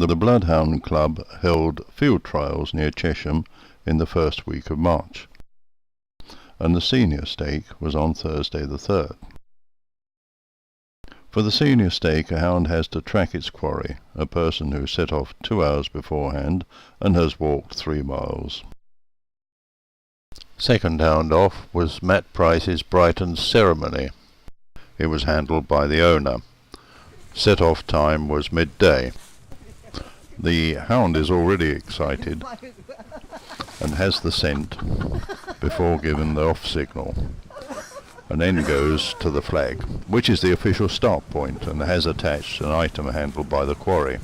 The Bloodhound Club held field trials near Chesham in the first week of March, and the senior stake was on Thursday the 3rd. For the senior stake, a hound has to track its quarry, a person who set off 2 hours beforehand and has walked 3 miles. Second hound off was Matt Price's Brighton Ceremony. It was handled by the owner. Set-off time was midday. The hound is already excited and has the scent before giving the off signal, and then goes to the flag, which is the official start point, and has attached an item handled by the quarry.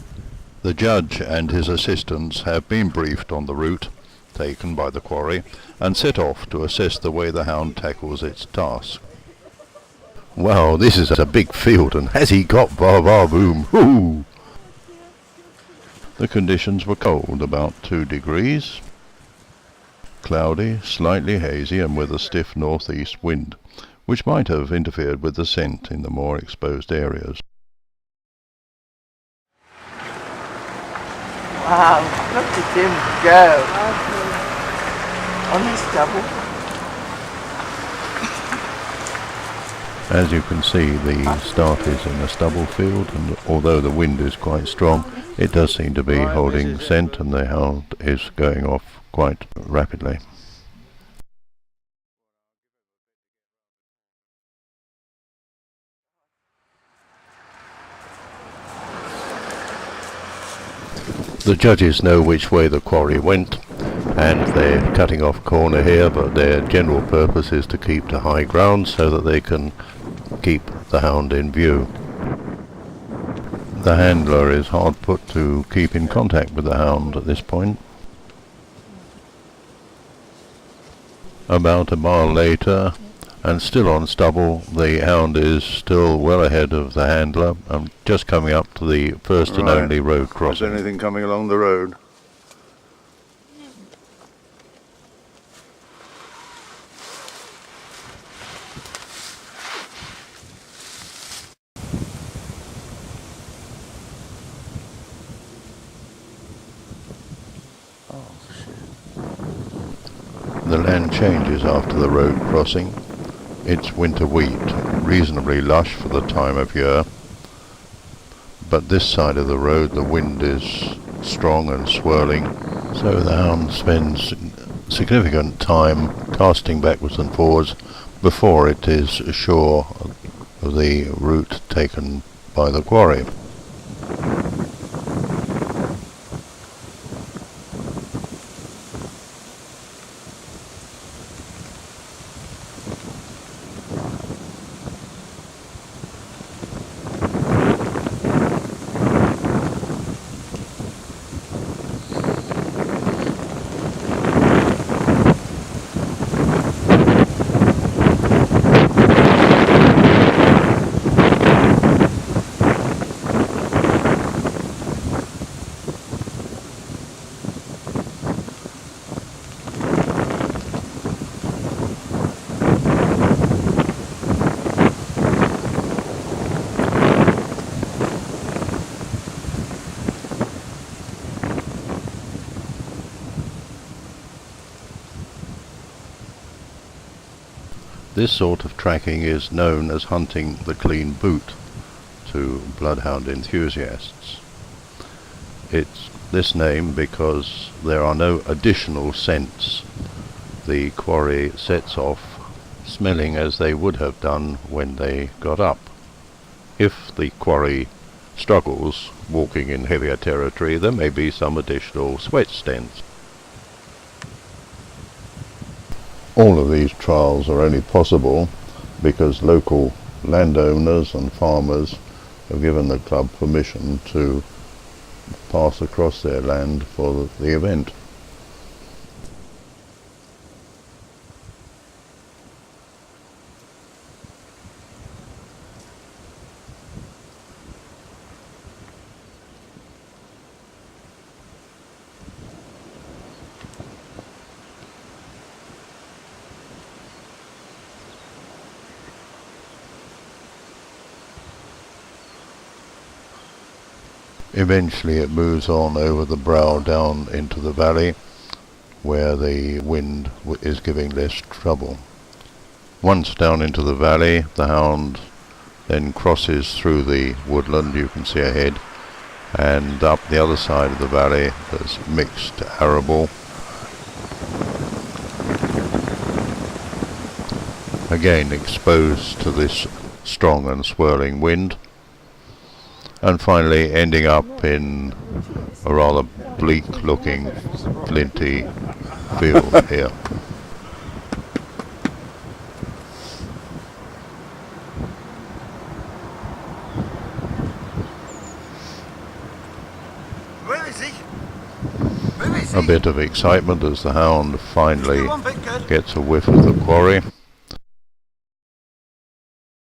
The judge and his assistants have been briefed on the route taken by the quarry and set off to assess the way the hound tackles its task. Wow, this is a big field, and has he got boom? Hoo! The conditions were cold, about 2 degrees, cloudy, slightly hazy, and with a stiff northeast wind, which might have interfered with the scent in the more exposed areas. Wow, look at him go on his double. As you can see, the start is in a stubble field, and although the wind is quite strong, it does seem to be holding scent, and the hound is going off quite rapidly. The judges know which way the quarry went, and they're cutting off a corner here, but their general purpose is to keep to high ground so that they can keep the hound in view. The handler is hard put to keep in contact with the hound at this point. About a mile later, and still on stubble, the hound is still well ahead of the handler. I'm just coming up to the first and only road crossing. Is anything coming along the road? The land changes after the road crossing. It's winter wheat, reasonably lush for the time of year, but this side of the road the wind is strong and swirling, so the hound spends significant time casting backwards and forwards before it is sure of the route taken by the quarry. This sort of tracking is known as hunting the clean boot to bloodhound enthusiasts. It's this name because there are no additional scents. The quarry sets off smelling as they would have done when they got up. If the quarry struggles walking in heavier territory, there may be some additional sweat scents. All of these trials are only possible because local landowners and farmers have given the club permission to pass across their land for the event. Eventually it moves on over the brow down into the valley where the wind is giving less trouble. Once down into the valley, the hound then crosses through the woodland you can see ahead, and up the other side of the valley there's mixed arable. Again exposed to this strong and swirling wind, and finally ending up in a rather bleak looking flinty field here. A bit of excitement as the hound finally gets a whiff of the quarry.